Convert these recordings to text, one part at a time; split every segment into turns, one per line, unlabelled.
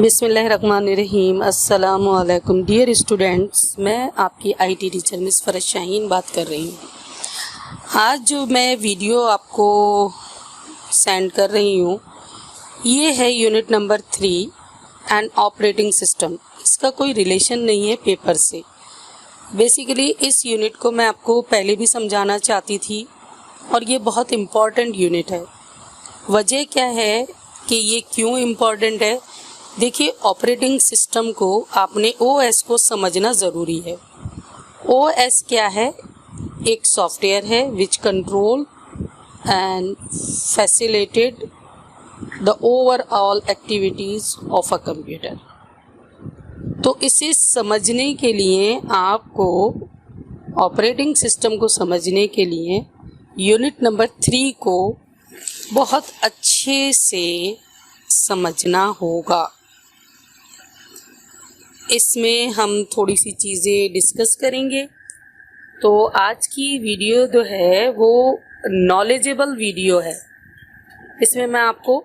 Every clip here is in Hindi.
बिस्मिल्लाहिर्रहमानिर्रहीम। अस्सलामु अलैकुम डियर स्टूडेंट्स, मैं आपकी आईटी टीचर मिस फरज शाहीन बात कर रही हूँ। आज जो मैं वीडियो आपको सेंड कर रही हूँ ये है unit number 3 and operating system. इसका कोई रिलेशन नहीं है पेपर से। बेसिकली इस यूनिट को मैं आपको पहले भी समझाना चाहती थी और ये बहुत इम्पॉर्टेंट यूनिट है। वजह क्या है कि ये क्यों इम्पॉर्टेंट है? देखिए, ऑपरेटिंग सिस्टम को आपने ओएस को समझना ज़रूरी है। ओएस क्या है? एक सॉफ्टवेयर है which control and facilitate the overall activities of a computer. तो इसे समझने के लिए आपको ऑपरेटिंग सिस्टम को समझने के लिए यूनिट नंबर 3 को बहुत अच्छे से समझना होगा। इसमें हम थोड़ी सी चीज़ें डिस्कस करेंगे। तो आज की वीडियो जो है वो नॉलेजेबल वीडियो है। इसमें मैं आपको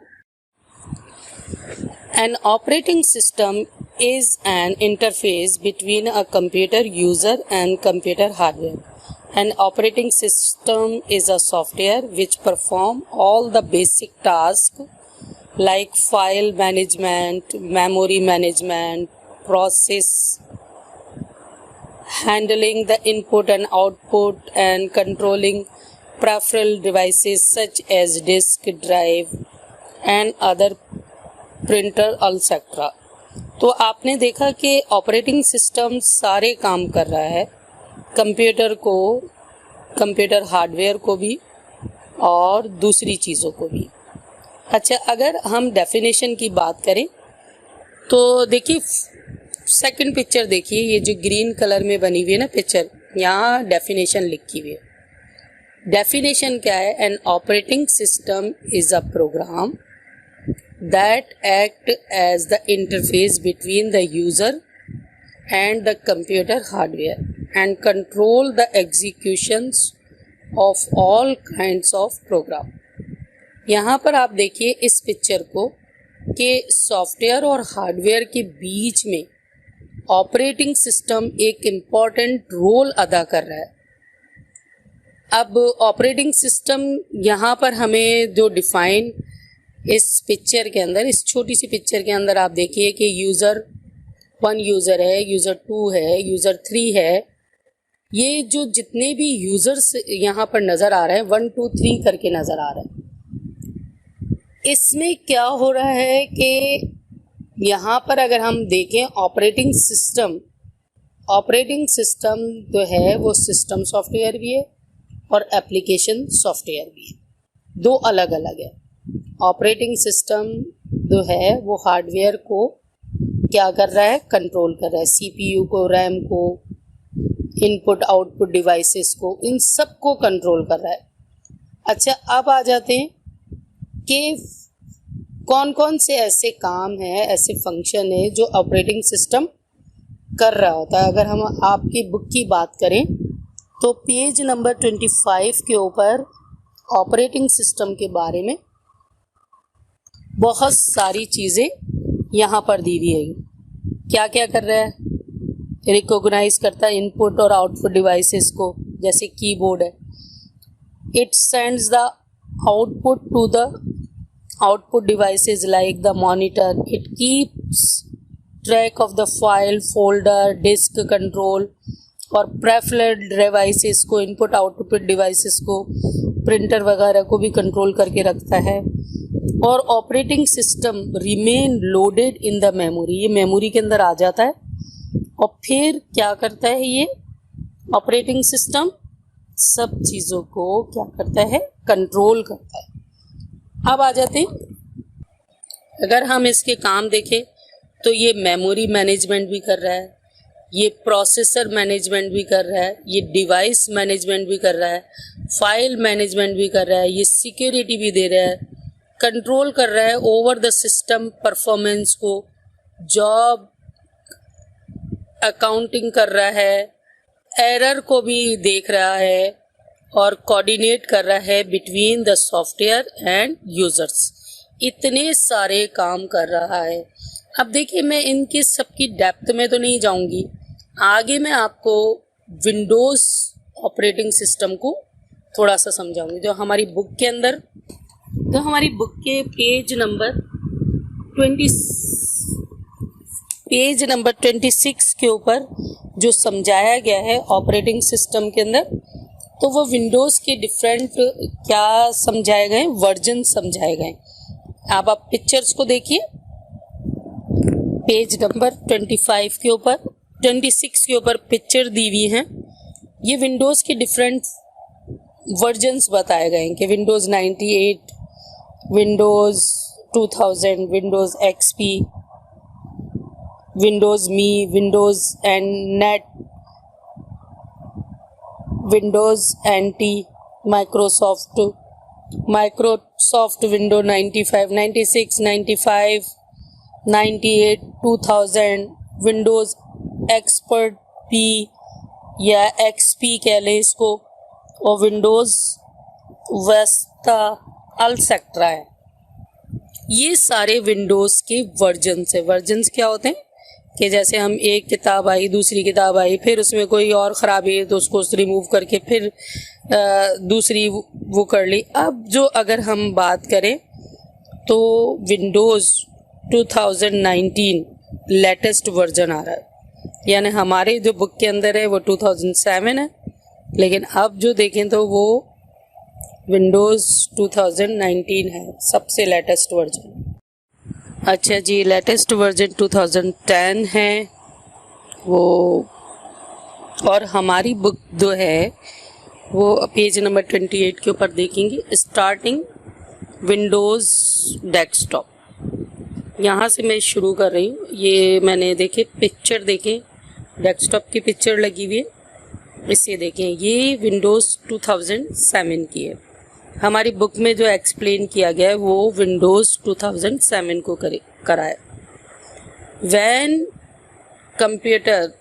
N operating system is an interface between a computer user and computer hardware. N operating system is a software which perform all the basic task like file management, memory management, process handling the input and output, and controlling peripheral devices such as disk drive and other printer etc. तो आपने देखा कि ऑपरेटिंग सिस्टम सारे काम कर रहा है, कंप्यूटर को, कंप्यूटर हार्डवेयर को भी और दूसरी चीज़ों को भी। अच्छा, अगर हम डेफिनेशन की बात करें तो देखिए सेकंड पिक्चर देखिए, ये जो ग्रीन कलर में बनी हुई है ना पिक्चर, यहाँ डेफिनेशन लिखी हुई है। डेफिनेशन क्या है? An operating system is a program that act as the interface between the user and the computer hardware and control the executions of all kinds of program. यहाँ पर आप देखिए इस पिक्चर को कि सॉफ्टवेयर और हार्डवेयर के बीच में ऑपरेटिंग सिस्टम एक इम्पॉर्टेंट रोल अदा कर रहा है। अब ऑपरेटिंग सिस्टम यहाँ पर हमें जो डिफाइन इस पिक्चर के अंदर, इस छोटी सी पिक्चर के अंदर आप देखिए कि यूज़र 1 यूज़र है, यूज़र 2 है, यूज़र 3 है। ये जो जितने भी यूज़र्स यहाँ पर नज़र आ रहे हैं 1 2 3 करके नज़र आ रहे हैं। इसमें क्या हो रहा है कि यहाँ पर अगर हम देखें ऑपरेटिंग सिस्टम जो है वो सिस्टम सॉफ्टवेयर भी है और एप्लीकेशन सॉफ्टवेयर भी है, दो अलग अलग है। ऑपरेटिंग सिस्टम जो है वो हार्डवेयर को क्या कर रहा है? कंट्रोल कर रहा है, सीपीयू को, रैम को, इनपुट आउटपुट डिवाइसेस को, इन सब को कंट्रोल कर रहा है। अच्छा, अब आ जाते हैं कि कौन कौन से ऐसे काम हैं, ऐसे फंक्शन है जो ऑपरेटिंग सिस्टम कर रहा होता है। अगर हम आपकी बुक की बात करें तो पेज नंबर 25 के ऊपर ऑपरेटिंग सिस्टम के बारे में बहुत सारी चीज़ें यहाँ पर दी हुई है। क्या क्या कर रहा है? रिकॉग्नाइज करता है इनपुट और आउटपुट डिवाइसेस को, जैसे कीबोर्ड है। It sends the output to the output devices like the monitor. It keeps track of the file, folder, disk control और peripheral devices को, input output devices को, printer वगैरह को भी कंट्रोल करके रखता है। और operating system remain loaded in the memory, ये मेमोरी के अंदर आ जाता है और फिर क्या करता है ये ऑपरेटिंग सिस्टम? सब चीज़ों को क्या करता है? कंट्रोल करता है। अब आ जाते हैं, अगर हम इसके काम देखें तो ये मेमोरी मैनेजमेंट भी कर रहा है, ये प्रोसेसर मैनेजमेंट भी कर रहा है, ये डिवाइस मैनेजमेंट भी कर रहा है, फाइल मैनेजमेंट भी कर रहा है, ये सिक्योरिटी भी दे रहा है, कंट्रोल कर रहा है ओवर द सिस्टम परफॉर्मेंस को, जॉब अकाउंटिंग कर रहा है, एरर को भी देख रहा है और कोऑर्डिनेट कर रहा है between the software end users. इतने सारे काम कर रहा है। अब देखिए, मैं इनकी सबकी डेप्थ में तो नहीं जाऊंगी, आगे मैं आपको विंडोज़ ऑपरेटिंग सिस्टम को थोड़ा सा समझाऊंगी। जो हमारी बुक के अंदर, तो हमारी बुक के पेज नंबर 26 के ऊपर जो समझाया गया है ऑपरेटिंग सिस्टम के अंदर, तो वो विंडोज़ के डिफरेंट क्या समझाए गए, वर्जन समझाए गए। अब आप पिक्चर्स को देखिए, पेज नंबर 25 के ऊपर, 26 के ऊपर पिक्चर दी हुई हैं। ये विंडोज़ के डिफरेंट वर्जन्स बताए गए हैं कि Windows 98, Windows 2000, Windows XP, Windows Me, Windows and net, Windows NT, Microsoft window 95, 96, 95, 98, 2000, Windows expert P या एक्सपी कह लें इसको, और विंडोज़ वेस्टा अल्सेक्ट्रा है। ये सारे विंडोज़ के वर्जन्स है। वर्जन्स क्या होते हैं कि जैसे हम एक किताब आई, दूसरी किताब आई, फिर उसमें कोई और ख़राबी है तो उसको रिमूव करके फिर दूसरी वो कर ली। अब जो अगर हम बात करें तो विंडोज़ 2019 लेटेस्ट वर्जन आ रहा है, यानी हमारे जो बुक के अंदर है वो 2007 है, लेकिन अब जो देखें तो वो विंडोज़ 2019 है, सबसे लेटेस्ट वर्जन। अच्छा जी, लेटेस्ट वर्जन 2010 है वो। और हमारी बुक जो है वो पेज नंबर 28 के ऊपर देखेंगे, स्टार्टिंग विंडोज़ डेस्कटॉप। यहाँ से मैं शुरू कर रही हूँ। ये मैंने देखे पिक्चर देखें, डेस्कटॉप की पिक्चर लगी हुई है, इसे देखें। ये विंडोज़ 2007 की है। हमारी बुक में जो एक्सप्लेन किया गया है वो विंडोज़ 2007 को करा है। When computer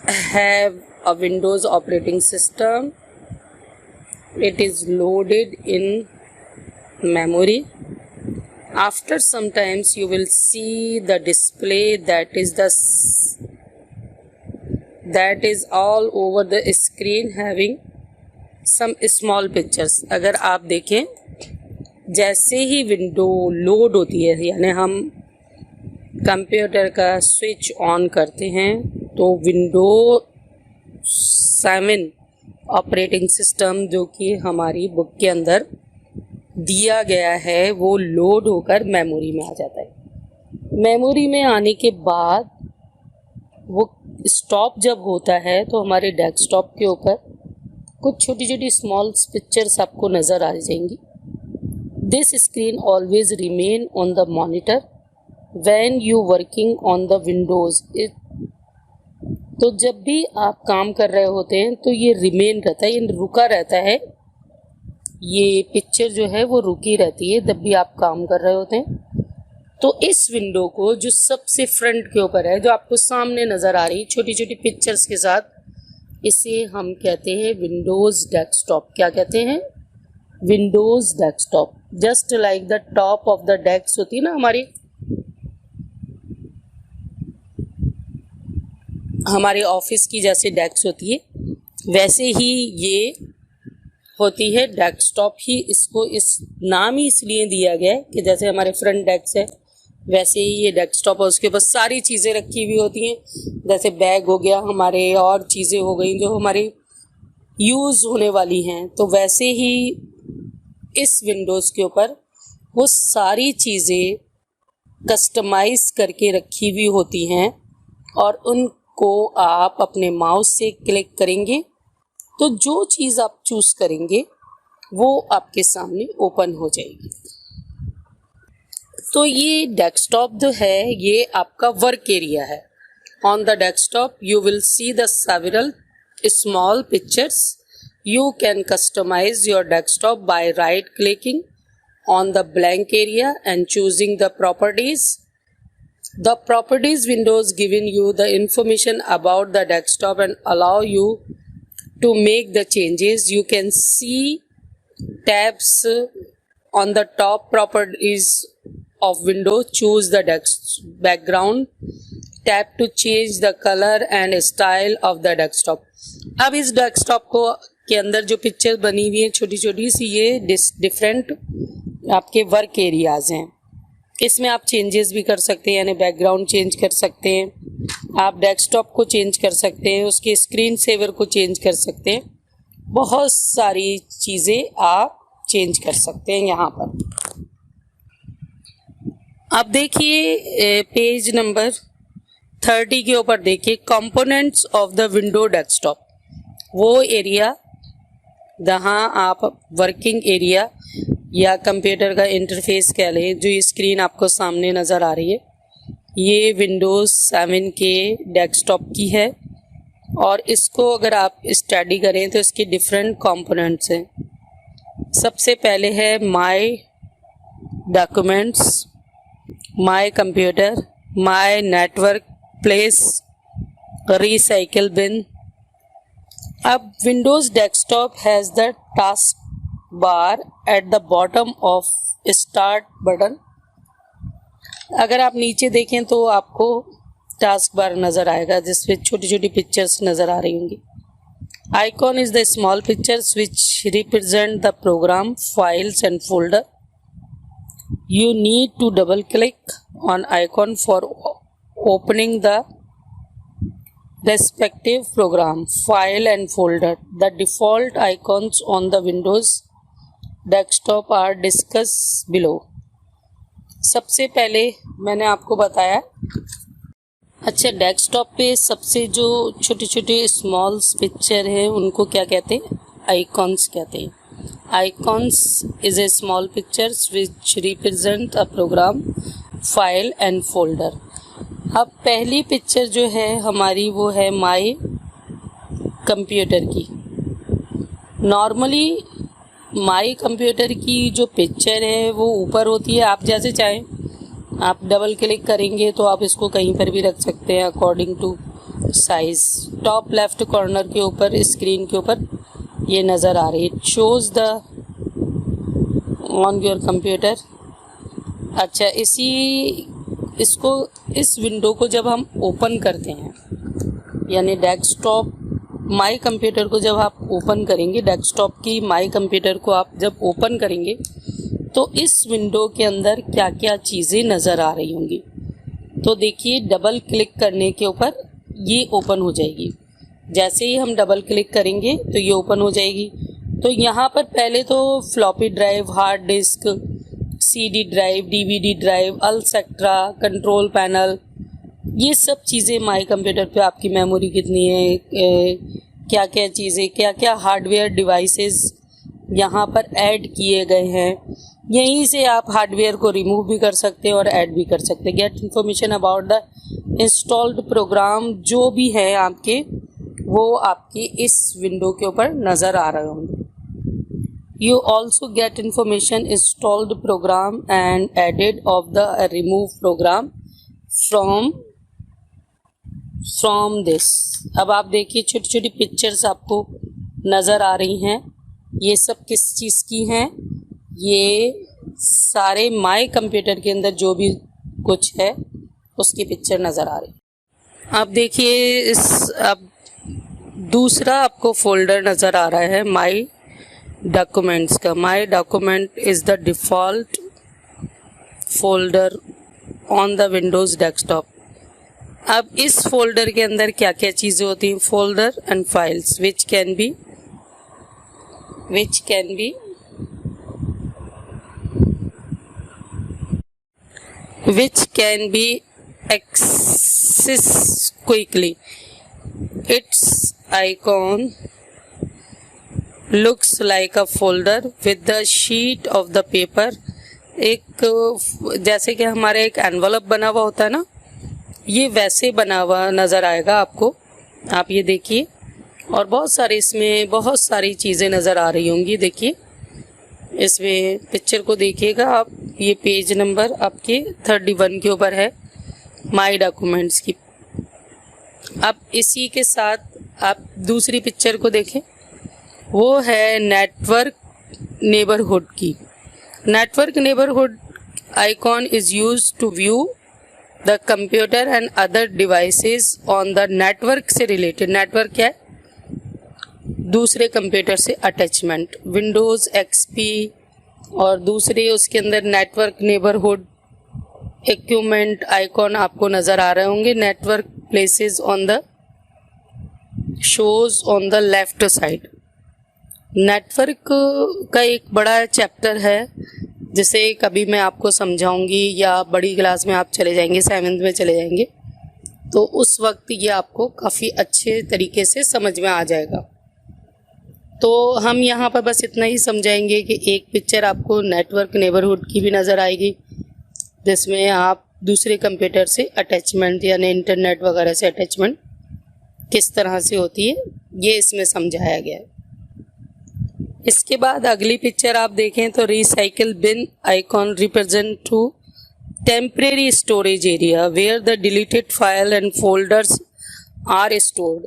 have a Windows operating system, it is loaded in memory. After some times you will see the display that is all over the screen having some small pictures. अगर आप देखें, जैसे ही विंडो लोड होती है, यानी हम कंप्यूटर का स्विच ऑन करते हैं, तो विंडो 7 ऑपरेटिंग सिस्टम जो कि हमारी बुक के अंदर दिया गया है वो लोड होकर मेमोरी में आ जाता है। मेमोरी में आने के बाद वो स्टॉप जब होता है तो हमारे डेस्कटॉप के ऊपर कुछ छोटी छोटी स्मॉल पिक्चर्स आपको नज़र आ जाएंगी। This screen always remain on the monitor when you working on the Windows. तो जब भी आप काम कर रहे होते हैं तो ये रिमेन रहता है, ये रुका रहता है, ये पिक्चर जो है वो रुकी रहती है जब भी आप काम कर रहे होते हैं। तो इस विंडो को जो सबसे फ्रंट के ऊपर है, जो आपको सामने नज़र आ रही छोटी छोटी पिक्चर्स के साथ, इसे हम कहते हैं विंडोज़ डेस्कटॉप। क्या कहते हैं? Windows desktop. Just like the top of the desk होती है ना हमारे ऑफिस की जैसे डेस्क होती है, वैसे ही ये होती है डेस्कटॉप ही। इसको इस नाम ही इसलिए दिया गया है कि जैसे हमारे फ्रंट डेस्क है वैसे ही ये डेस्कटॉप है, उसके ऊपर सारी चीज़ें रखी हुई होती हैं, जैसे बैग हो गया हमारे, और चीज़ें हो गई जो हमारे यूज़ होने वाली हैं। तो वैसे ही इस विंडोज़ के ऊपर वो सारी चीज़ें कस्टमाइज करके रखी हुई होती हैं, और उनको आप अपने माउस से क्लिक करेंगे तो जो चीज़ आप चूज़ करेंगे वो आपके सामने ओपन हो जाएगी। तो ये डेस्कटॉप जो है ये आपका वर्क एरिया है। On the desktop you will see the several small pictures. You can customize your desktop by right clicking on the blank area and choosing the properties. The properties windows giving you the information about the desktop and allow you to make the changes. You can see tabs on the top properties of window, choose the background, tap to change the color and style of the desktop. अब इस डेस्कटॉप को के अंदर जो पिक्चर बनी हुई है छोटी छोटी सी, ये डिफरेंट आपके वर्क एरियाज हैं। इसमें आप चेंजेस भी कर सकते हैं, यानी बैकग्राउंड चेंज कर सकते हैं, आप डेस्कटॉप को चेंज कर सकते हैं, उसके स्क्रीन सेवर को चेंज कर सकते हैं, बहुत सारी चीज़ें आप चेंज कर सकते हैं यहाँ पर। अब देखिए पेज नंबर 30 के ऊपर देखिए, components of the window desktop. वो एरिया जहाँ आप वर्किंग एरिया या कंप्यूटर का इंटरफेस कह लें, जो ये स्क्रीन आपको सामने नज़र आ रही है, ये विंडोज़ 7 के डेस्कटॉप की है। और इसको अगर आप स्टडी करें तो इसके डिफरेंट कंपोनेंट्स हैं। सबसे पहले है my documents, my computer, my network place, recycle bin. अब Windows desktop has the task bar at the bottom of start button. अगर आप नीचे देखें तो आपको टास्क बार नज़र आएगा जिसमें छोटी छोटी पिक्चर्स नज़र आ रही होंगी। Icon is the small pictures which represent the program, files and folder. You need to double click on icon for opening the respective program, file and folder. The default icons on the Windows desktop are discussed below. सबसे पहले मैंने आपको बताया, अच्छा डेस्कटॉप पे सबसे जो छोटे छोटे स्मॉल पिक्चर है उनको क्या कहते हैं? आइकॉन्स कहते हैं। Icons is a small pictures which represent a program, file and folder. अब पहली पिक्चर जो है हमारी वो है माय कंप्यूटर की। नॉर्मली माय कंप्यूटर की जो पिक्चर है वो ऊपर होती है, आप जैसे चाहें आप डबल क्लिक करेंगे तो आप इसको कहीं पर भी रख सकते हैं according to size. Top left corner के ऊपर स्क्रीन के ऊपर ये नज़र आ रही है, shows the on your computer. अच्छा, इस विंडो को जब हम ओपन करते हैं, यानी डेस्कटॉप माय कंप्यूटर को जब आप ओपन करेंगे, डेस्कटॉप की माय कंप्यूटर को आप जब ओपन करेंगे तो इस विंडो के अंदर क्या क्या चीज़ें नज़र आ रही होंगी। तो देखिए डबल क्लिक करने के ऊपर ये ओपन हो जाएगी। जैसे ही हम डबल क्लिक करेंगे तो ये ओपन हो जाएगी। तो यहाँ पर पहले तो floppy drive, hard disk, CD drive, DVD drive, et cetera, control panel, ये सब चीज़ें माय कंप्यूटर पे आपकी मेमोरी कितनी है, क्या क्या चीज़ें, क्या क्या हार्डवेयर डिवाइसेस यहाँ पर ऐड किए गए हैं। यहीं से आप हार्डवेयर को रिमूव भी कर सकते हैं और ऐड भी कर सकते हैं। Get information about the installed program, जो भी है आपके वो आपकी इस विंडो के ऊपर नज़र आ रहे होंगे। You also get information installed program and added of the remove program from this. अब आप देखिए छोटी छोटी पिक्चर्स आपको नज़र आ रही हैं, ये सब किस चीज़ की हैं? ये सारे माय कंप्यूटर के अंदर जो भी कुछ है उसकी पिक्चर नज़र आ रही है। अब देखिए अब दूसरा आपको फोल्डर नज़र आ रहा है माय डॉक्यूमेंट्स का। My document is the default folder on the Windows desktop. अब इस फोल्डर के अंदर क्या क्या चीज़ें होती हैं? Folder and files which can be accessed quickly. Its icon looks like a folder with the sheet of the paper. एक जैसे कि हमारे एक एनवलप बना हुआ होता है ना, ये वैसे बना हुआ नज़र आएगा आपको। आप ये देखिए, और बहुत सारे इसमें बहुत सारी चीज़ें नज़र आ रही होंगी। देखिए इसमें पिक्चर को देखिएगा आप, ये पेज नंबर आपके 31 के ऊपर है माय डॉक्यूमेंट्स की। अब इसी के साथ आप दूसरी पिक्चर को देखें, वो है नेटवर्क नेबरहुड की। Network neighbourhood icon is used to view the computer and other devices on the network से related. नेटवर्क क्या है? दूसरे कंप्यूटर से अटैचमेंट. विंडोज़ एक्सपी और दूसरे उसके अंदर नेटवर्क नेबरहुड इक्विपमेंट आइकॉन आपको नज़र आ रहे होंगे. Network places on the shows on the left side. Network का एक बड़ा चैप्टर है जिसे कभी मैं आपको समझाऊंगी, या बड़ी क्लास में आप चले जाएंगे, 7th में चले जाएंगे, तो उस वक्त ये आपको काफ़ी अच्छे तरीके से समझ में आ जाएगा. तो हम यहाँ पर बस इतना ही समझाएंगे कि एक पिक्चर आपको नेटवर्क नेबरहुड की भी नज़र आएगी जिसमें आप दूसरे कंप्यूटर से अटैचमेंट यानी इंटरनेट वगैरह से अटैचमेंट किस तरह से होती है ये इसमें समझाया गया है. इसके बाद अगली पिक्चर आप देखें तो recycle bin icon represent to temporary storage area where the deleted file and folders are stored.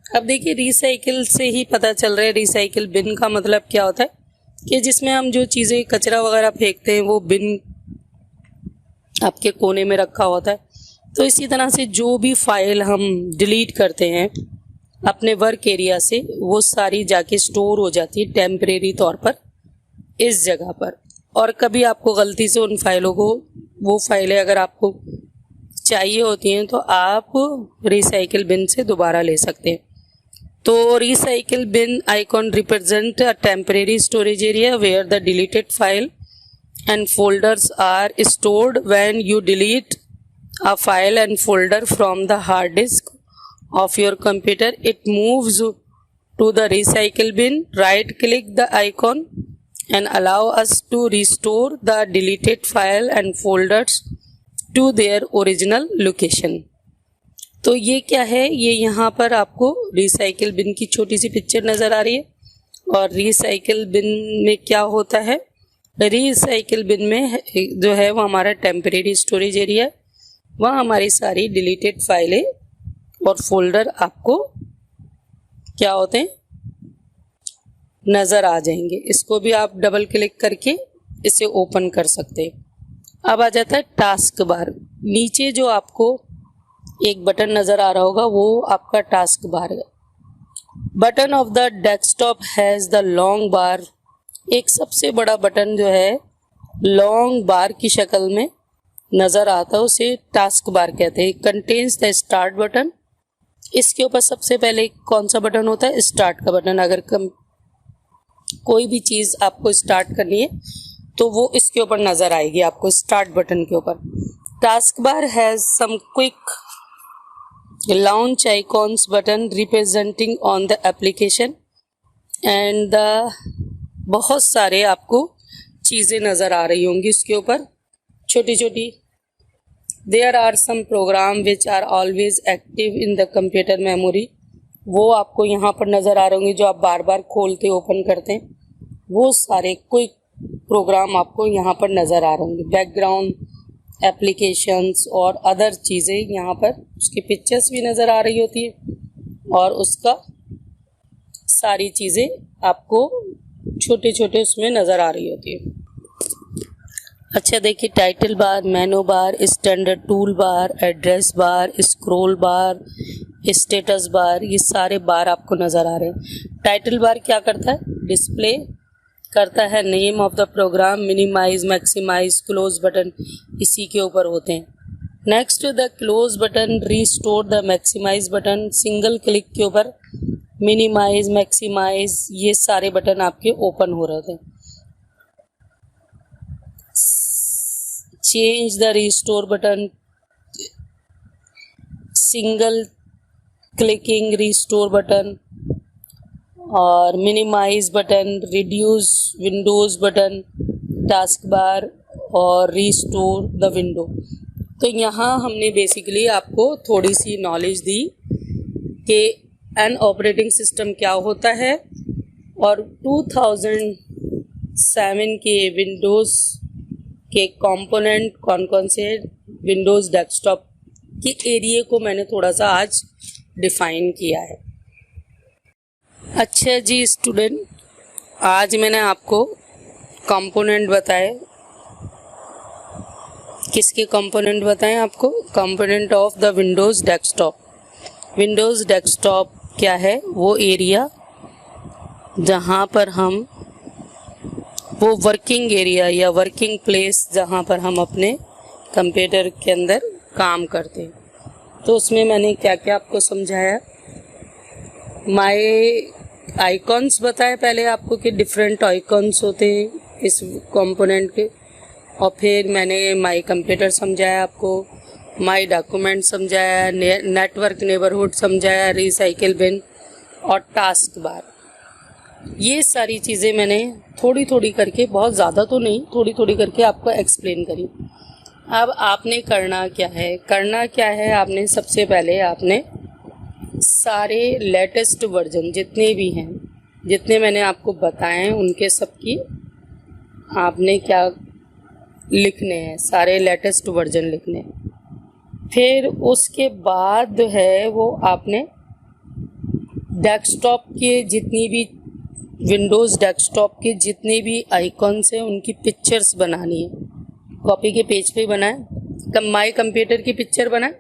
अब देखिए रिसाइकिल से ही पता चल रहा है रिसाइकिल बिन का मतलब क्या होता है कि जिसमें हम जो चीज़ें कचरा वगैरह फेंकते हैं वो बिन आपके कोने में रखा होता है. तो इसी तरह से जो भी फाइल हम डिलीट करते हैं अपने वर्क एरिया से वो सारी जाके स्टोर हो जाती है टेम्परेरी तौर पर इस जगह पर. और कभी आपको गलती से उन फाइलों को, वो फाइलें अगर आपको चाहिए होती हैं तो आप रिसाइकिल बिन से दोबारा ले सकते हैं. तो recycle bin icon represent a temporary storage area where the deleted file and folders are stored. When you delete a file and folder from the hard disk of your computer, it moves to the recycle bin. Right click the icon and allow us to restore the deleted file and folders to their original location. तो ये क्या है, ये यहाँ पर आपको रिसाइकिल बिन की छोटी सी पिक्चर नज़र आ रही है. और रिसाइकिल बिन में क्या होता है, रिसाइकिल बिन में जो है वो हमारा टेम्परेरी स्टोरेज एरिया है. वहाँ हमारी सारी डिलीटेड फाइलें और फोल्डर आपको क्या होते हैं नज़र आ जाएंगे. इसको भी आप डबल क्लिक करके इसे ओपन कर सकते हैं. अब आ जाता है टास्क बार. नीचे जो आपको एक बटन नज़र आ रहा होगा वो आपका टास्क बार है. Button of the desktop has the long bar. एक सबसे बड़ा बटन जो है लॉन्ग बार की शक्ल में नज़र आता है उसे टास्क बार कहते हैं. Contains the start button. इसके ऊपर सबसे पहले कौन सा बटन होता है, स्टार्ट का बटन. अगर कोई भी चीज़ आपको स्टार्ट करनी है तो वो इसके ऊपर नज़र आएगी आपको, स्टार्ट बटन के ऊपर. Task bar has some quick launch icons button representing on the application and the बहुत सारे आपको चीज़ें नज़र आ रही होंगी इसके ऊपर छोटी छोटी. There are some program which are always active in the computer memory. वो आपको यहाँ पर नज़र आ रहे होंगे जो आप बार बार खोलते ओपन करते हैं. वो सारे कोई प्रोग्राम आपको यहाँ पर नज़र आ रहे होंगे. बैकग्राउंड एप्लीकेशंस और अदर चीज़ें यहाँ पर उसकी पिक्चर्स भी नज़र आ रही होती है और उसका सारी चीज़ें आपको छोटे छोटे उसमें नज़र आ रही होती है. अच्छा देखिए, टाइटल बार, मेनू बार, standard tool bar, address bar, scroll बार, स्टेटस बार, ये सारे बार आपको नज़र आ रहे हैं. टाइटल बार क्या करता है, डिस्प्ले करता है name of the program. Minimize, maximize, close button इसी के ऊपर होते हैं. Next the close button restore the maximize button. Single click के ऊपर मिनिमाइज, मैक्सिमाइज ये सारे बटन आपके ओपन हो रहे थे. Change the restore button, single clicking restore button और minimise button, reduce windows button, task bar और रीस्टोर द विंडो. तो यहाँ हमने बेसिकली आपको थोड़ी सी नॉलेज दी कि एन ऑपरेटिंग सिस्टम क्या होता है और 2007 के विंडोज़ के कंपोनेंट कौन कौन से विंडोज़ डेस्कटॉप के एरिया को मैंने थोड़ा सा आज डिफ़ाइन किया है. अच्छा जी स्टूडेंट, आज मैंने आपको कंपोनेंट बताए किसके कंपोनेंट बताएं आपको? Component of the Windows desktop. Windows desktop क्या है? वो एरिया जहाँ पर हम, वो वर्किंग एरिया या वर्किंग प्लेस जहाँ पर हम अपने कंप्यूटर के अंदर काम करते हैं। तो उसमें मैंने क्या क्या आपको समझाया? माय आइकॉन्स बताए पहले आपको कि डिफरेंट आइकॉन्स होते हैं इस कंपोनेंट के, और फिर मैंने माय कंप्यूटर समझाया आपको, माय डॉक्यूमेंट समझाया, नेटवर्क नेबरहुड समझाया, रिसाइकिल बिन और टास्क बार। ये सारी चीज़ें मैंने थोड़ी थोड़ी करके, बहुत ज़्यादा तो नहीं, थोड़ी थोड़ी करके आपको एक्सप्लेन करी। अब आपने करना क्या है? करना क्या है आपने? सबसे पहले आपने सारे लेटेस्ट वर्जन जितने भी हैं, जितने मैंने आपको बताए हैं, उनके सबकी आपने क्या लिखने हैं? सारे लेटेस्ट वर्जन लिखने हैं। फिर उसके बाद है वो आपने डेस्कटॉप के जितनी भी, विंडोज़ डेस्कटॉप के जितने भी आइकॉन्स हैं उनकी पिक्चर्स बनानी है। कॉपी के पेज पे बनाएं, माय कंप्यूटर की पिक्चर बनाएं,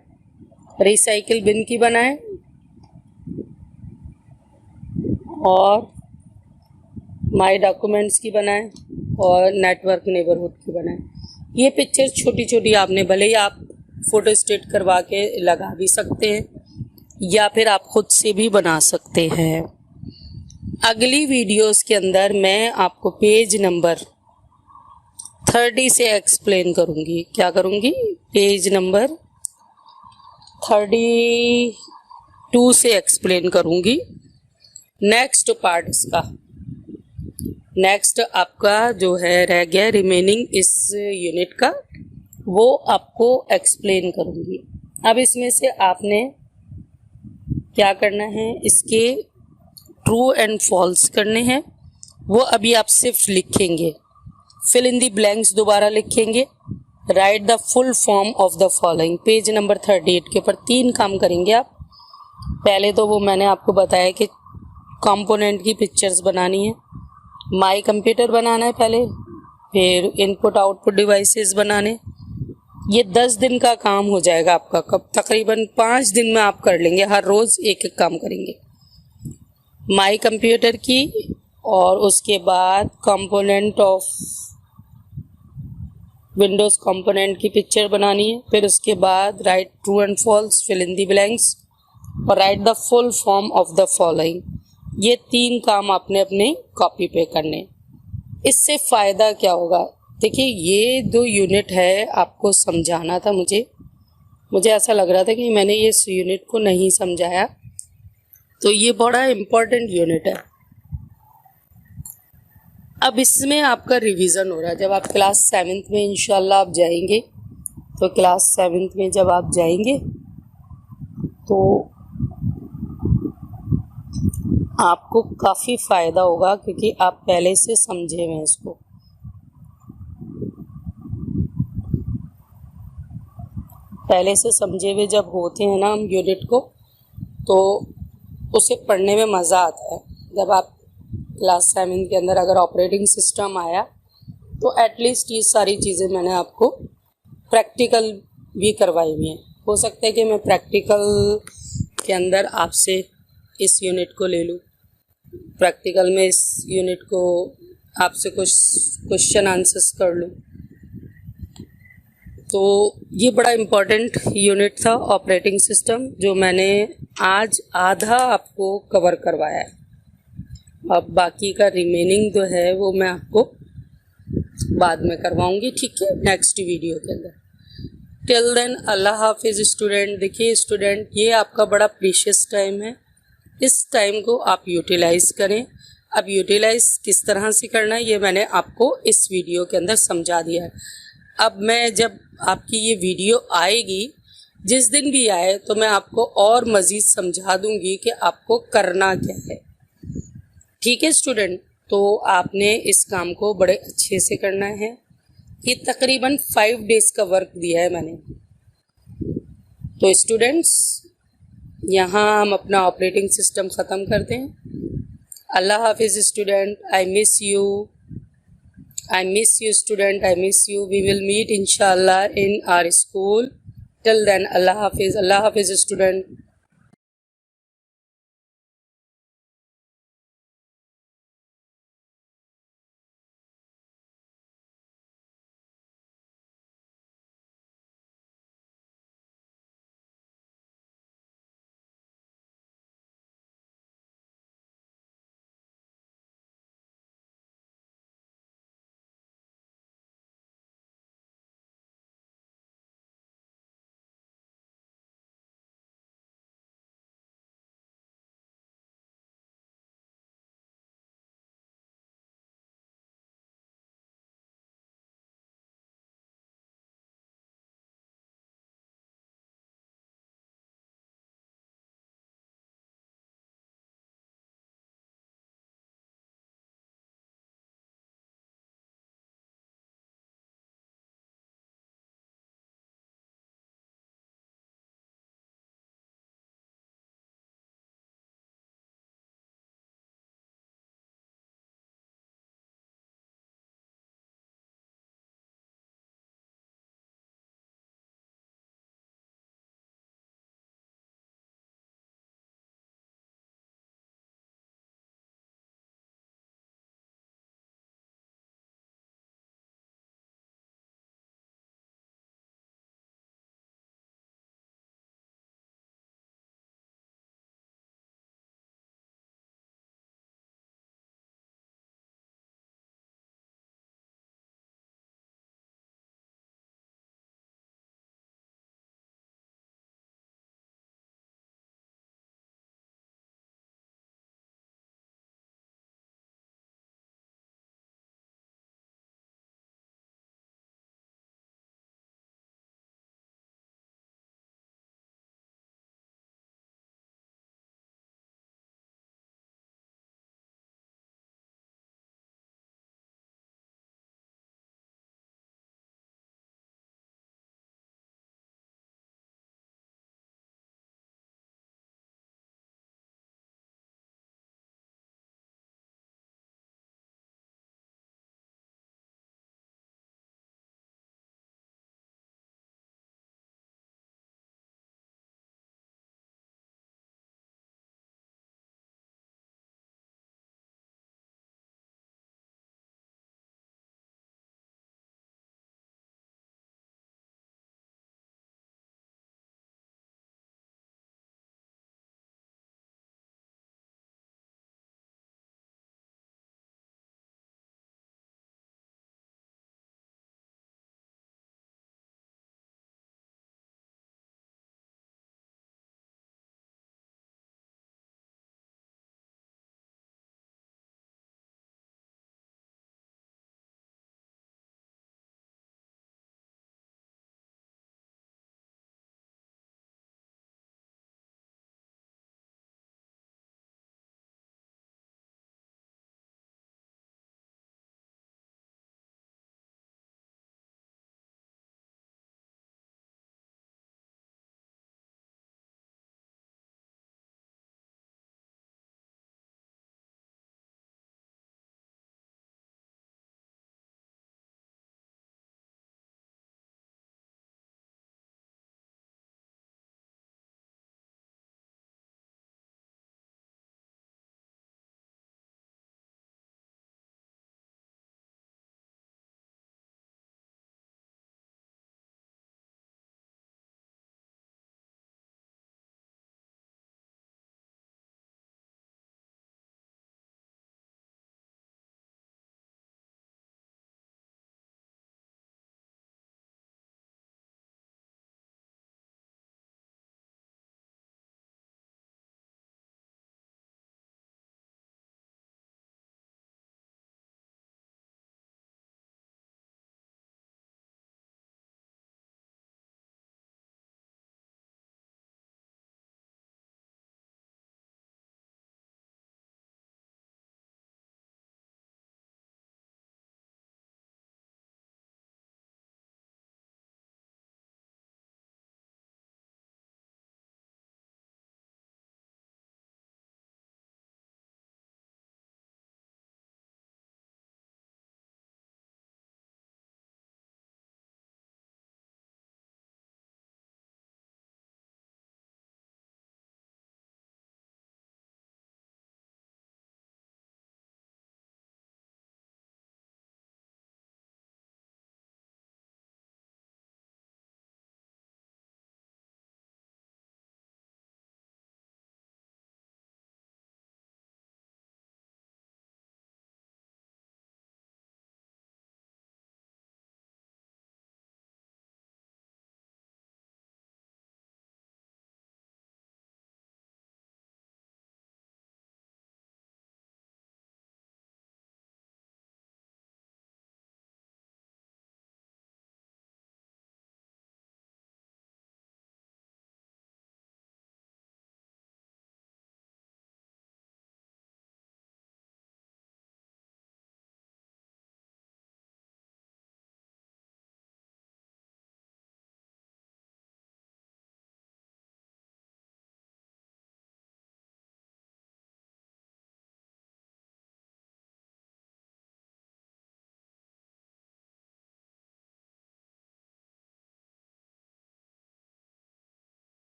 रिसाइकिल बिन की बनाएं और माय डॉक्यूमेंट्स की बनाएं और नेटवर्क नेबरहुड की बनाएं। ये पिक्चर छोटी छोटी आपने, भले ही आप फ़ोटो स्टेट करवा के लगा भी सकते हैं या फिर आप खुद से भी बना सकते हैं। अगली वीडियोस के अंदर मैं आपको पेज नंबर 30 से एक्सप्लेन करूँगी। क्या करूँगी? पेज नंबर 32 से एक्सप्लेन करूँगी नेक्स्ट पार्ट इसका। नेक्स्ट आपका जो है रह गया रिमेनिंग इस यूनिट का, वो आपको एक्सप्लेन करूँगी। अब इसमें से आपने क्या करना है? इसके ट्रू एंड फॉल्स करने हैं, वो अभी आप सिर्फ लिखेंगे। फिल इन दी ब्लैंक्स दोबारा लिखेंगे। Right the full form of the following. Page number 38 के ऊपर 3 काम करेंगे आप। पहले तो वो मैंने आपको बताया कि कंपोनेंट की पिक्चर्स बनानी है, माय कंप्यूटर बनाना है पहले, फिर इनपुट आउटपुट डिवाइसेस बनाने। ये 10 दिन का काम हो जाएगा आपका। कब? तकरीबन 5 दिन में आप कर लेंगे। हर रोज़ एक एक काम करेंगे माय कंप्यूटर की, और उसके बाद कंपोनेंट ऑफ विंडोज़ कंपोनेंट की पिक्चर बनानी है। फिर उसके बाद write true and false, fill in the blanks और write the full form of the following. ये 3 काम आपने अपने कॉपी पे करने। इससे फ़ायदा क्या होगा? देखिए, ये 2 यूनिट है आपको समझाना था। मुझे ऐसा लग रहा था कि मैंने ये इस यूनिट को नहीं समझाया, तो ये बड़ा इम्पोर्टेंट यूनिट है। अब इसमें आपका रिवीजन हो रहा है। जब आप क्लास 7th में इंशाल्लाह आप जाएंगे, तो क्लास 7th में जब आप जाएंगे तो आपको काफ़ी फ़ायदा होगा, क्योंकि आप पहले से समझे हुए हैं इसको। पहले से समझे हुए जब होते हैं ना हम यूनिट को, तो उसे पढ़ने में मज़ा आता है। जब आप क्लास 7 के अंदर अगर ऑपरेटिंग सिस्टम आया, तो एटलीस्ट ये सारी चीज़ें मैंने आपको प्रैक्टिकल भी करवाई हुई हैं। हो सकता है कि मैं प्रैक्टिकल के अंदर आपसे इस यूनिट को ले लूँ। प्रैक्टिकल में इस यूनिट को आपसे कुछ क्वेश्चन आंसर्स कर लूँ। तो ये बड़ा इम्पोर्टेंट यूनिट था ऑपरेटिंग सिस्टम, जो मैंने आज आधा आपको कवर करवाया है। अब बाकी का रिमेनिंग जो है वो मैं आपको बाद में करवाऊंगी, ठीक है, नेक्स्ट वीडियो के अंदर। टिल देन अल्लाह हाफिज़ स्टूडेंट। देखिए स्टूडेंट, ये आपका बड़ा प्रीशियस टाइम है। इस टाइम को आप यूटिलाइज़ करें। अब यूटिलाइज़ किस तरह से करना है ये मैंने आपको इस वीडियो के अंदर समझा दिया है। अब मैं जब आपकी ये वीडियो आएगी, जिस दिन भी आए, तो मैं आपको और मज़ीद समझा दूंगी कि आपको करना क्या है। ठीक है स्टूडेंट, तो आपने इस काम को बड़े अच्छे से करना है। ये तकरीबन 5 डेज़ का वर्क दिया है मैंने। तो स्टूडेंट्स, यहाँ हम अपना ऑपरेटिंग सिस्टम ख़त्म करते हैं। अल्लाह हाफिज़ student. I miss you. I miss you, student. I miss you. We will meet inshallah in our school. Till then, Allah Hafiz. Allah Hafiz, student.